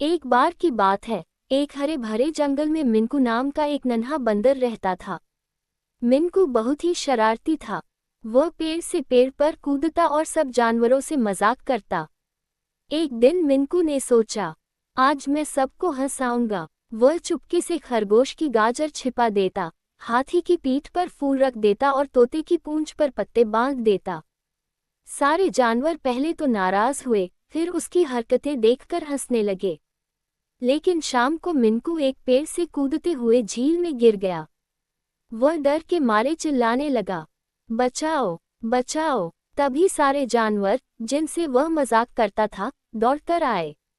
एक बार की बात है, एक हरे भरे जंगल में मिंकू नाम का एक नन्हा बंदर रहता था। मिंकू बहुत ही शरारती था। वह पेड़ से पेड़ पर कूदता और सब जानवरों से मजाक करता। एक दिन मिंकू ने सोचा, आज मैं सबको हंसाऊंगा। वह चुपके से खरगोश की गाजर छिपा देता, हाथी की पीठ पर फूल रख देता और तोते की पूंछ पर पत्ते बांध देता। सारे जानवर पहले तो नाराज हुए, फिर उसकी हरकतें देखकर हंसने लगे। लेकिन शाम को मिंकू एक पेड़ से कूदते हुए झील में गिर गया। वह डर के मारे चिल्लाने लगा, बचाओ, बचाओ। तभी सारे जानवर, जिनसे वह मजाक करता था, दौड़कर आए।